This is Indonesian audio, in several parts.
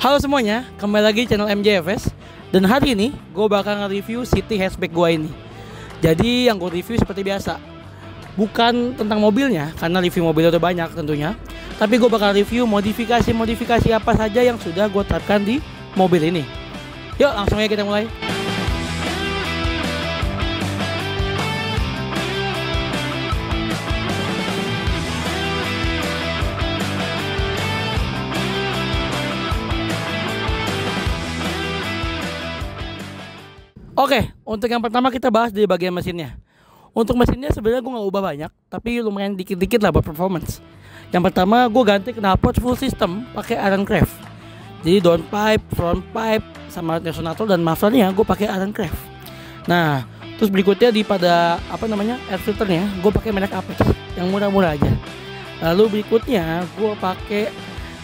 Halo semuanya, kembali lagi channel MJFS. Dan hari ini gue bakal nge-review City Hatchback gue ini. Jadi yang gue review seperti biasa, bukan tentang mobilnya, karena review mobilnya udah banyak tentunya. Tapi gue bakal review modifikasi apa saja yang sudah gue terapkan di mobil ini. Yuk langsung aja kita mulai. Oke, untuk yang pertama kita bahas dari bagian mesinnya. Untuk mesinnya sebenarnya gue nggak ubah banyak, tapi lumayan dikit-dikit lah buat performance. Yang pertama gue ganti knalpot full system pakai Iron Craft. Jadi downpipe, front pipe, sama resonator dan mufflernya gue pakai Iron Craft. Nah, terus berikutnya di pada air filternya gue pakai merek Apex yang murah-murah aja. Lalu berikutnya gue pakai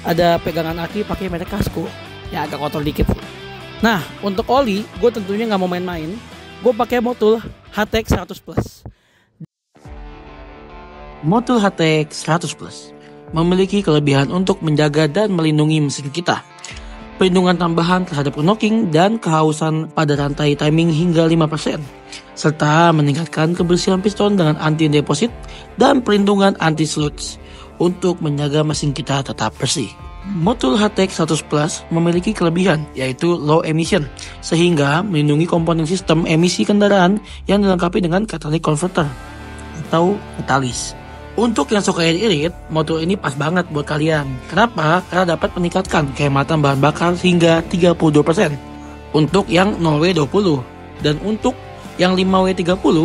ada pegangan aki pakai merek Casco. Ya agak kotor dikit sih. Nah, untuk oli, gue tentunya nggak mau main-main. Gue pakai Motul HTX 100 Plus. Motul HTX 100 Plus memiliki kelebihan untuk menjaga dan melindungi mesin kita. Perlindungan tambahan terhadap knocking dan kehausan pada rantai timing hingga 5%. Serta meningkatkan kebersihan piston dengan anti deposit dan perlindungan anti sludge untuk menjaga mesin kita tetap bersih. Motul HTX 100 Plus memiliki kelebihan yaitu low emission sehingga melindungi komponen sistem emisi kendaraan yang dilengkapi dengan catalytic converter atau katalis. Untuk yang suka irit, motor ini pas banget buat kalian. Kenapa? Karena dapat meningkatkan kehematan bahan bakar hingga 32% untuk yang 0W20 dan untuk yang 5W30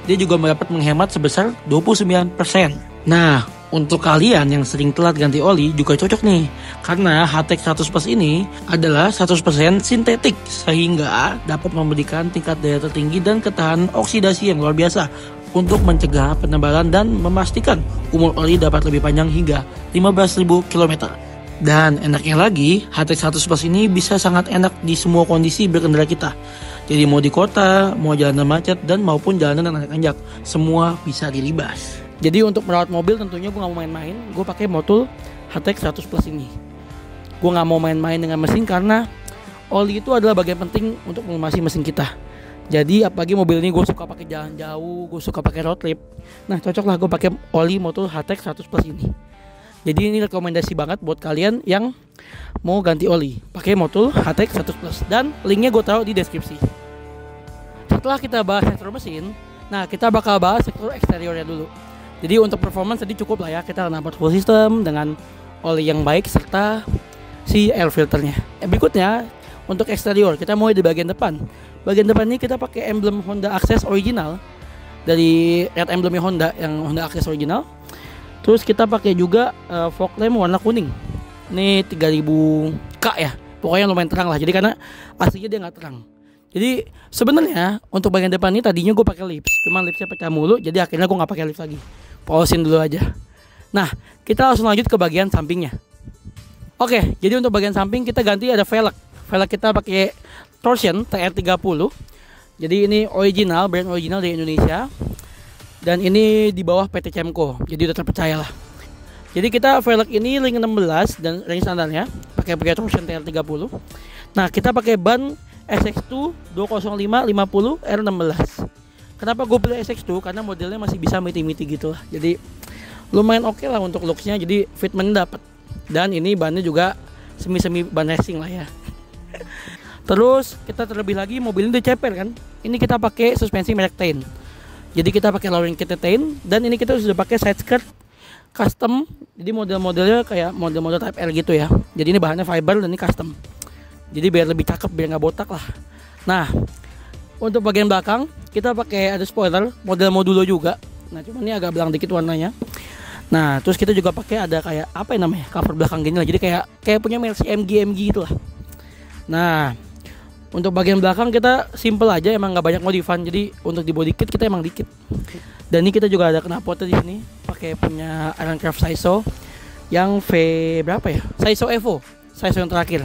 dia juga dapat menghemat sebesar 29%. Nah, untuk kalian yang sering telat ganti oli juga cocok nih, karena HTX 100 Plus ini adalah 100% sintetik sehingga dapat memberikan tingkat daya tertinggi dan ketahanan oksidasi yang luar biasa untuk mencegah penebalan dan memastikan umur oli dapat lebih panjang hingga 15.000 km. Dan enaknya lagi, HTX 100 Plus ini bisa sangat enak di semua kondisi berkendara kita. Jadi mau di kota, mau jalanan macet, dan maupun jalanan yang nanjak, semua bisa dilibas. Jadi untuk merawat mobil tentunya gue gak mau main-main. Gue pakai Motul HTX 100 Plus ini. Gue gak mau main-main dengan mesin karena oli itu adalah bagian penting untuk melumasi mesin kita. Jadi apalagi mobil ini gue suka pakai jalan jauh, gue suka pakai road trip. Nah cocok lah gue pakai oli Motul HTX 100 Plus ini. Jadi ini rekomendasi banget buat kalian yang mau ganti oli, pakai Motul HTX 100 Plus. Dan linknya gue taruh di deskripsi. Setelah kita bahas sektor mesin, nah kita bakal bahas sektor eksteriornya dulu. Jadi untuk performance tadi cukup lah ya, kita knalpot full system dengan oli yang baik serta si air filternya. Berikutnya untuk eksterior kita mulai di bagian depan. Bagian depan ini kita pakai emblem Honda Access original dari red emblemnya Honda yang Honda Access original. Terus kita pakai juga fog lamp warna kuning. Ini 3000K ya, pokoknya lumayan terang lah. Jadi karena aslinya dia nggak terang. Jadi sebenarnya untuk bagian depan ini tadinya gue pakai lips, cuman lipsnya pecah mulu, jadi akhirnya gue nggak pakai lips lagi. Polesin dulu aja. Nah, kita langsung lanjut ke bagian sampingnya. Oke, jadi untuk bagian samping kita ganti ada velg. Velg kita pakai Torsion TR30. Jadi ini original, brand original dari Indonesia. Dan ini di bawah PT Cemco, jadi udah terpercaya lah. Jadi kita velg ini ring 16 dan ring standarnya pakai Torsion TR30. Nah, kita pakai ban SX2 205/50 R16. Kenapa gue pilih SX2? Karena modelnya masih bisa miti-miti gitu lah. Jadi lumayan oke lah untuk looksnya. Jadi fitment dapat. Dan ini bannya juga semi-semi ban racing lah ya. Terus kita terlebih lagi mobil ini diceper kan. Ini kita pakai suspensi merek Tain. Jadi kita pakai lowering kit Tain. Dan ini kita sudah pakai side skirt custom. Jadi model-modelnya kayak model-model Type R gitu ya. Jadi ini bahannya fiber dan ini custom. Jadi biar lebih cakep, biar nggak botak lah. Nah, untuk bagian belakang kita pakai ada spoiler model modulo juga. Nah, cuma ini agak belang dikit warnanya. Nah, terus kita juga pakai ada kayak apa ya namanya, cover belakang gini lah. Jadi kayak punya Mercy MG gitu lah. Nah, untuk bagian belakang kita simple aja, emang nggak banyak modifan. Jadi untuk di body kit kita emang dikit. Dan ini kita juga ada knalpotnya di sini, pakai punya Iron Craft Saiso yang V berapa ya? Saiso Evo, Saiso yang terakhir.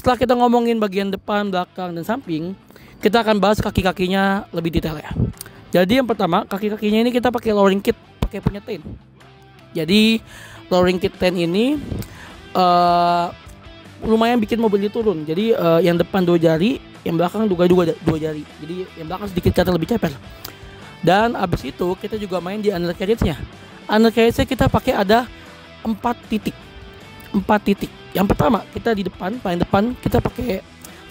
Setelah kita ngomongin bagian depan, belakang, dan samping, kita akan bahas kaki-kakinya lebih detail ya. Jadi yang pertama, kaki-kakinya ini kita pakai lowering kit, pakai punya Ten. Jadi lowering kit Ten ini lumayan bikin mobil ini turun. Jadi yang depan 2 jari, yang belakang juga 2 jari. Jadi yang belakang sedikit catat lebih ceper. Dan abis itu kita juga main di undercarriage-nya. Undercarriage-nya kita pakai ada 4 titik. Yang pertama kita di depan, paling depan kita pakai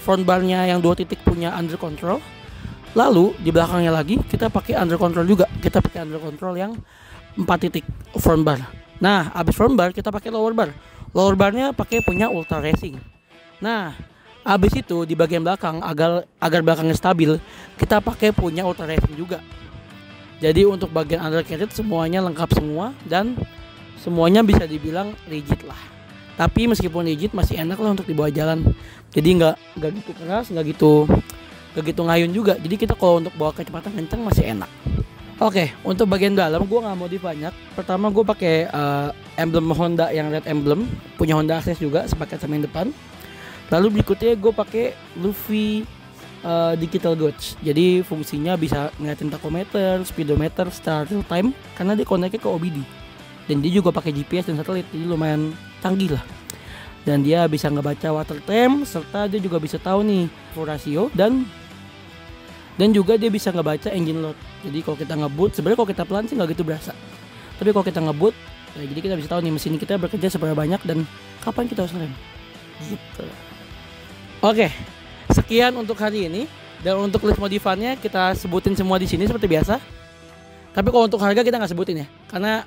front bar-nya yang 2 titik punya under control. Lalu di belakangnya lagi kita pakai under control juga. Kita pakai under control yang 4 titik front bar. Nah, abis front bar kita pakai lower bar. Lower barnya pakai punya Ultra Racing. Nah, abis itu di bagian belakang agar belakangnya stabil, kita pakai punya Ultra Racing juga. Jadi untuk bagian undercarriage semuanya lengkap semua dan semuanya bisa dibilang rigid lah. Tapi meskipun rigid masih enak lah untuk dibawa jalan. Jadi nggak gitu keras, nggak gitu ngayun juga. Jadi kita kalau untuk bawa kecepatan kencang masih enak. Oke, untuk bagian dalam gue nggak modif banyak. Pertama gue pakai emblem Honda yang red emblem, punya Honda Access juga sepaket sama yang depan. Lalu berikutnya gue pakai Luffy digital gauge. Jadi fungsinya bisa ngeliatin tachometer, speedometer, start real time karena dia connect ke OBD. Dan dia juga pakai GPS dan satelit, jadi lumayan canggih lah. Dan dia bisa ngebaca water temp, serta dia juga bisa tahu nih flow ratio dan juga dia bisa ngebaca engine load. Jadi kalau kita ngebut, sebenarnya kalau kita pelan sih nggak gitu berasa. Tapi kalau kita ngebut, ya jadi kita bisa tahu nih mesin kita bekerja seberapa banyak dan kapan kita harus rem. Gitu. Oke, sekian untuk hari ini. Dan untuk list modifannya kita sebutin semua di sini seperti biasa. Tapi kalau untuk harga kita nggak sebutin ya, karena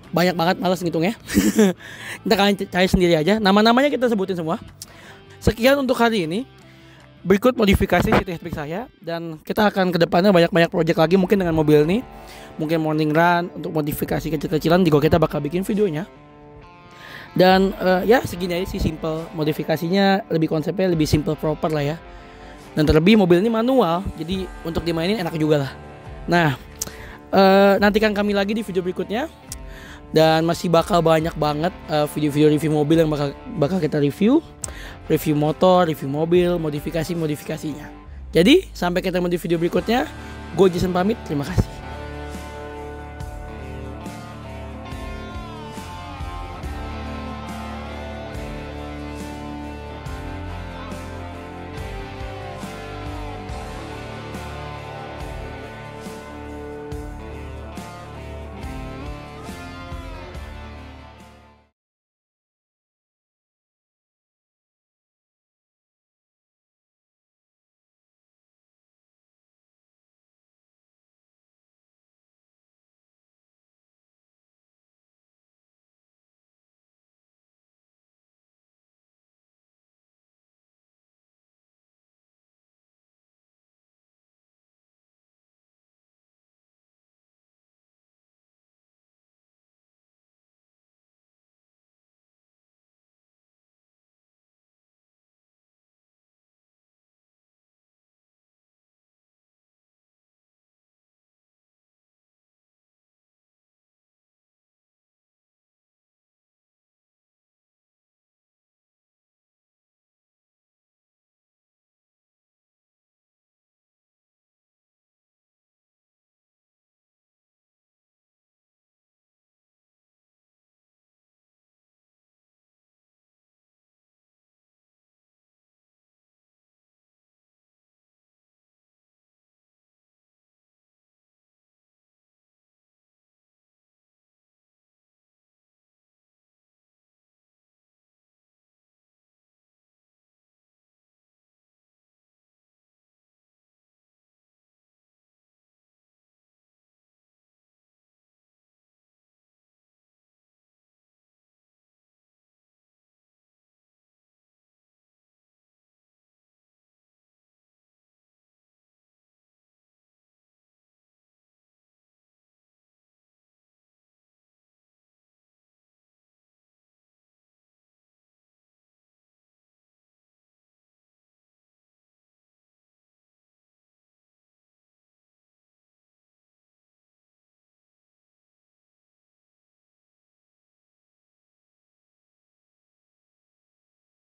banyak banget malas ngitungnya. Kita kalian cari sendiri aja. Nama-namanya kita sebutin semua. Sekian untuk hari ini. Berikut modifikasi city hatchback saya, dan kita akan kedepannya banyak project lagi mungkin dengan mobil ini. Mungkin morning run untuk modifikasi kecil-kecilan juga kita bakal bikin videonya. Dan ya segini aja sih simple modifikasinya, lebih konsepnya lebih simple proper lah ya. Dan terlebih mobil ini manual, jadi untuk dimainin enak juga lah. Nah, nantikan kami lagi di video berikutnya. Dan masih bakal banyak banget video-video review mobil yang bakal kita review motor, review mobil, modifikasinya. Jadi sampai ketemu di video berikutnya. Gue Jason pamit, terima kasih.